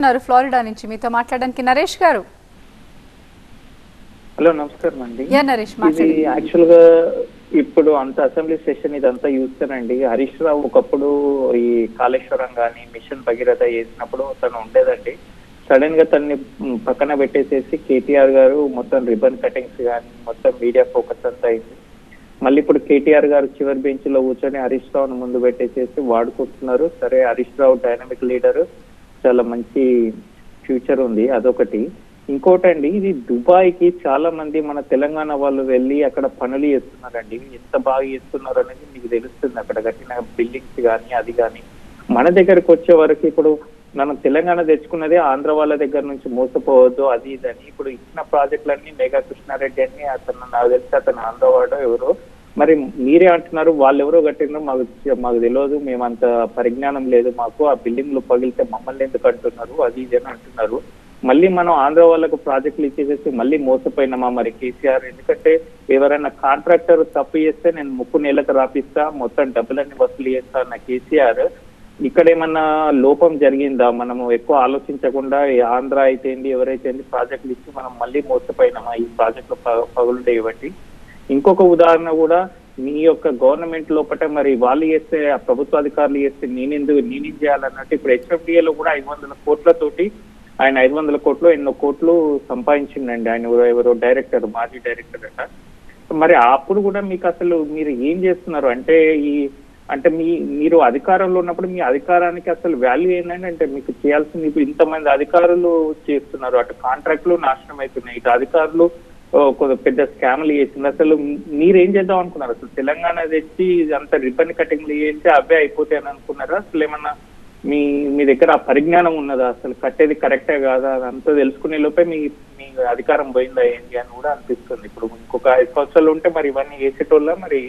Florida నుంచి మీతో మాట్లాడడానికి నరేష్ గారు. హలో నమస్కారం అండి. నరేష్ ఇది యాక్చువల్ గా ఇప్పుడు అంత అసెంబ్లీ సెషన్ ఇదంతా చూస్తానండి. హరీష్ రావు ఒకప్పుడు ఈ కాళేశ్వరం గాని మిషన్ భగీరథ చేసినప్పుడు తను ఉండేదండి. సడన్ గా తనని పక్కన పెట్టేసేసి కేటీఆర్ గారు మొత్తం రిబన్ కటింగ్స్ కానీ మొత్తం మీడియా ఫోకస్ అంతా అయింది. మళ్ళీ ఇప్పుడు కేటీఆర్ గారు చివరి బెంచ్ లో కూర్చొని హరీష్ రావును ముందు పెట్టేసేసి వాడుకుంటున్నారు. సరే, హరీష్ రావు డైనమిక్ లీడర్, చాలా మంచి ఫ్యూచర్ ఉంది, అదొకటి. ఇంకోటండి, ఇది దుబాయ్ కి చాలా మంది మన తెలంగాణ వాళ్ళు వెళ్ళి అక్కడ పనులు చేస్తున్నారండి. ఎంత బాగా చేస్తున్నారు అనేది మీకు తెలుస్తుంది. అక్కడ కట్టిన బిల్డింగ్స్ కానీ అది కానీ మన దగ్గరకు వచ్చే వరకు ఇప్పుడు మనం తెలంగాణ తెచ్చుకున్నదే ఆంధ్ర వాళ్ళ దగ్గర నుంచి మోసపోవద్దు అది ఇదని. ఇప్పుడు ఇచ్చిన ప్రాజెక్టులన్నీ మేఘా కృష్ణారెడ్డి అని అతను, నాకు తెలిసి అతను ఆంధ్ర వాడో ఎవరో, మరి మీరే అంటున్నారు వాళ్ళు ఎవరో కట్టినో మాకు తెలియదు, మేమంత పరిజ్ఞానం లేదు మాకు, ఆ బిల్డింగ్లు పగిలితే మమ్మల్ని ఎందుకు అంటున్నారు అది ఇది అని అంటున్నారు. మళ్ళీ మనం ఆంధ్ర వాళ్ళకు ప్రాజెక్టులు ఇచ్చేసేసి మళ్ళీ మోసపోయినామా మరి కేసీఆర్? ఎందుకంటే ఎవరైనా కాంట్రాక్టర్ తప్పు చేస్తే నేను 30 నెలలకు రాపిస్తా, మొత్తం డబ్బులన్నీ వసూలు చేస్తా అన్న కేసీఆర్ ఇక్కడ ఏమన్నా లోపం జరిగిందా? మనము ఎక్కువ ఆలోచించకుండా ఆంధ్ర అయితే ఏంటి ఎవరైతే ఏంటి ప్రాజెక్టులు ఇచ్చి మనం మళ్ళీ మోసపోయినామా ఈ ప్రాజెక్టులు పగులుండే బట్టి? ఇంకొక ఉదాహరణ కూడా, మీ యొక్క గవర్నమెంట్ లోపల మరి వాళ్ళు చేస్తే, ఆ ప్రభుత్వ అధికారులు చేస్తే నేనేం చేయాలన్నట్టు ఇప్పుడు హెచ్ఎఫ్డిఏలో కూడా 500 కోట్లతోటి ఆయన 500 కోట్లు ఎన్నో కోట్లు సంపాదించిందండి. ఆయన ఎవరో డైరెక్టర్, మాజీ డైరెక్టర్ అట. మరి అప్పుడు కూడా మీకు అసలు మీరు ఏం చేస్తున్నారు అంటే మీరు అధికారంలో ఉన్నప్పుడు మీ అధికారానికి అసలు వాల్యూ ఏంటంటే, అంటే మీకు చేయాల్సింది ఇప్పుడు ఇంతమంది అధికారులు చేస్తున్నారు, అటు కాంట్రాక్టులు నాశనం అవుతున్నాయి, ఇటు అధికారులు పెద్ద స్కామ్లు చేసింది. అసలు మీరేం చేద్దాం అనుకున్నారు? అసలు తెలంగాణ తెచ్చి అంత రిబ్బన్ కటింగ్లు చేస్తే అవే అయిపోతాయని అనుకున్నారా? అసలు ఏమన్నా మీ దగ్గర ఆ పరిజ్ఞానం ఉన్నదా? అసలు కట్టేది కరెక్టే కాదా అదంతా తెలుసుకునే లోపే మీ అధికారం పోయిందా ఏంటి అని కూడా అనిపిస్తుంది. ఇప్పుడు ఇంకొక 5 సంవత్సరాలు ఉంటే మరి ఇవన్నీ చేసేటోళ్ళ మరి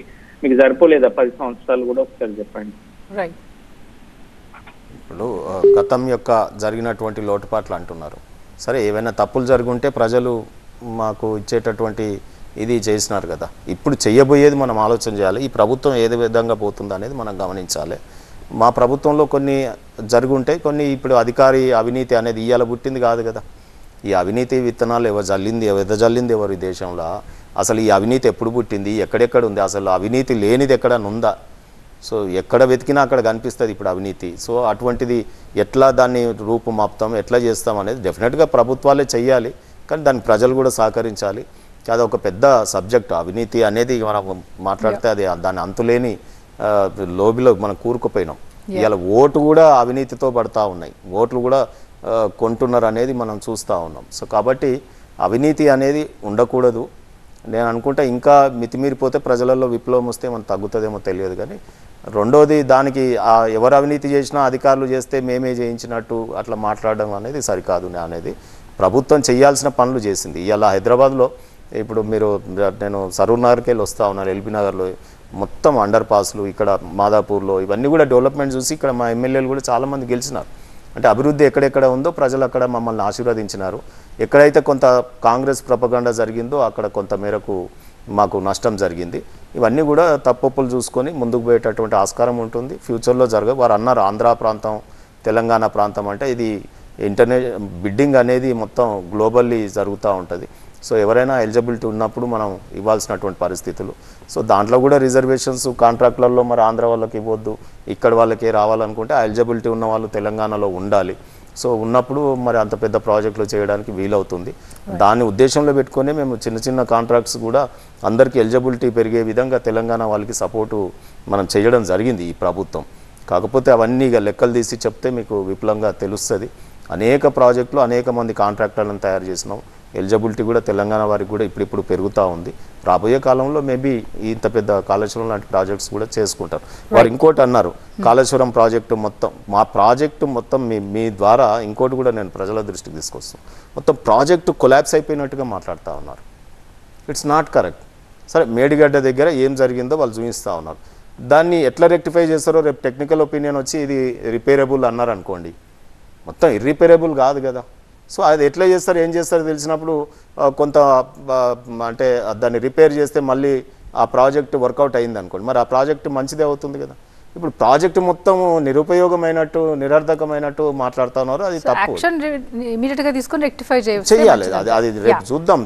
మీకు సరిపోలేదా 10 సంవత్సరాలు కూడా? ఒకసారి చెప్పండి. ఇప్పుడు గతం యొక్క జరిగినటువంటి లోటుపాట్లు అంటున్నారు. సరే, ఏవైనా తప్పులు జరుగుంటే ప్రజలు మాకు ఇచ్చేటటువంటి ఇది చేసినారు కదా. ఇప్పుడు చెయ్యబోయేది మనం ఆలోచన చేయాలి. ఈ ప్రభుత్వం ఏది విధంగా పోతుందో అనేది మనం గమనించాలి. మా ప్రభుత్వంలో కొన్ని జరుగుంటాయి, కొన్ని ఇప్పుడు అధికారి అవినీతి అనేది ఇయ్యాల పుట్టింది కాదు కదా. ఈ అవినీతి విత్తనాలు జల్లింది ఎవరు ఈ దేశంలో? అసలు ఈ అవినీతి ఎప్పుడు పుట్టింది, ఎక్కడెక్కడ ఉంది, అసలు అవినీతి లేనిది ఎక్కడన్నా ఉందా? సో ఎక్కడ వెతికినా అక్కడ కనిపిస్తుంది ఇప్పుడు అవినీతి. సో అటువంటిది ఎట్లా దాన్ని రూపుమాపుతాం, ఎట్లా చేస్తాం అనేది డెఫినెట్గా ప్రభుత్వాలే చెయ్యాలి, కానీ దానికి ప్రజలు కూడా సహకరించాలి. అది ఒక పెద్ద సబ్జెక్టు. అవినీతి అనేది మనం మాట్లాడితే అది దాని అంతులేని లోబిలో మనం కూరుకుపోయినాం. ఇవాళ ఓటు కూడా అవినీతితో పడతా ఉన్నాయి, ఓట్లు కూడా కొంటున్నారు అనేది మనం చూస్తూ ఉన్నాం. సో కాబట్టి అవినీతి అనేది ఉండకూడదు. నేను అనుకుంటా ఇంకా మితిమీరిపోతే ప్రజలలో విప్లవం వస్తే మనం తగ్గుతుందేమో తెలియదు. కానీ రెండోది, దానికి ఎవరు అవినీతి చేసినా అధికారులు చేస్తే మేమే చేయించినట్టు అట్లా మాట్లాడడం అనేది సరికాదు. అనేది ప్రభుత్వం చేయాల్సిన పనులు చేసింది. ఇవాళ హైదరాబాద్లో ఇప్పుడు నేను సరూర్ నగర్కి వెళ్ళి వస్తూ ఉన్నాను, ఎల్బీ నగర్లో మొత్తం అండర్ పాస్లు, ఇక్కడ మాదాపూర్లో ఇవన్నీ కూడా డెవలప్మెంట్ చూసి ఇక్కడ మా ఎమ్మెల్యేలు కూడా చాలామంది గెలిచినారు. అంటే అభివృద్ధి ఎక్కడెక్కడ ఉందో ప్రజలు అక్కడ మమ్మల్ని ఆశీర్వదించినారు. ఎక్కడైతే కొంత కాంగ్రెస్ ప్రపగండ జరిగిందో అక్కడ కొంత మేరకు మాకు నష్టం జరిగింది. ఇవన్నీ కూడా తప్పులు చూసుకొని ముందుకు పోయేటటువంటి ఆస్కారం ఉంటుంది. ఫ్యూచర్లో వారు అన్నారు ఆంధ్ర ప్రాంతం, తెలంగాణ ప్రాంతం అంటే ఇది బిడ్డింగ్ అనేది మొత్తం గ్లోబల్లీ జరుగుతూ ఉంటుంది. సో ఎవరైనా ఎలిజిబిలిటీ ఉన్నప్పుడు మనం ఇవ్వాల్సినటువంటి పరిస్థితులు. సో దాంట్లో కూడా రిజర్వేషన్స్ కాంట్రాక్టులలో మరి ఆంధ్ర వాళ్ళకి ఇవ్వద్దు, ఇక్కడ వాళ్ళకే రావాలనుకుంటే ఆ ఎలిజిబిలిటీ ఉన్న వాళ్ళు తెలంగాణలో ఉండాలి. సో ఉన్నప్పుడు మరి అంత పెద్ద ప్రాజెక్టులు చేయడానికి వీలవుతుంది. దాన్ని ఉద్దేశంలో పెట్టుకొని మేము చిన్న చిన్న కాంట్రాక్ట్స్ కూడా అందరికీ ఎలిజిబిలిటీ పెరిగే విధంగా తెలంగాణ వాళ్ళకి సపోర్టు మనం చేయడం జరిగింది ఈ ప్రభుత్వం. కాకపోతే అవన్నీ ఇక లెక్కలు తీసి చెప్తే మీకు విపులంగా తెలుస్తుంది. అనేక ప్రాజెక్టులు అనేక మంది కాంట్రాక్టర్లను తయారు చేసినాం. ఎలిజిబిలిటీ కూడా తెలంగాణ వారికి కూడా ఇప్పుడిప్పుడు పెరుగుతూ ఉంది. రాబోయే కాలంలో మేబీ ఇంత పెద్ద కాళేశ్వరం లాంటి ప్రాజెక్ట్స్ కూడా చేసుకుంటారు. వారు ఇంకోటి అన్నారు, కాళేశ్వరం ప్రాజెక్టు మొత్తం మా ప్రాజెక్టు మొత్తం మీ ద్వారా ఇంకోటి కూడా నేను ప్రజల దృష్టికి తీసుకొస్తాను. మొత్తం ప్రాజెక్టు కొలాప్స్ అయిపోయినట్టుగా మాట్లాడుతూ ఉన్నారు. It's not correct. సరే, మేడిగడ్డ దగ్గర ఏం జరిగిందో వాళ్ళు చూపిస్తూ ఉన్నారు. దాన్ని ఎట్లా రెక్టిఫై చేస్తారో రేపు టెక్నికల్ ఒపీనియన్ వచ్చి ఇది రిపేరబుల్ అన్నారు అనుకోండి, మొత్తం ఇర్రిపేరబుల్ కాదు కదా. సో అది ఎట్లా చేస్తారు, ఏం చేస్తారో తెలిసినప్పుడు కొంత అంటే దాన్ని రిపేర్ చేస్తే మళ్ళీ ఆ ప్రాజెక్ట్ వర్కౌట్ అయింది అనుకోండి, మరి ఆ ప్రాజెక్ట్ మంచిదే అవుతుంది కదా. ఇప్పుడు ప్రాజెక్టు మొత్తం నిరుపయోగమైనట్టు నిరర్ధకమైనట్టు మాట్లాడుతున్నారు, అది తప్పు. యాక్షన్ ఇమీడియట్ గా తీసుకొని రెక్టిఫై చేయాలి, అది రేపు చూద్దాం.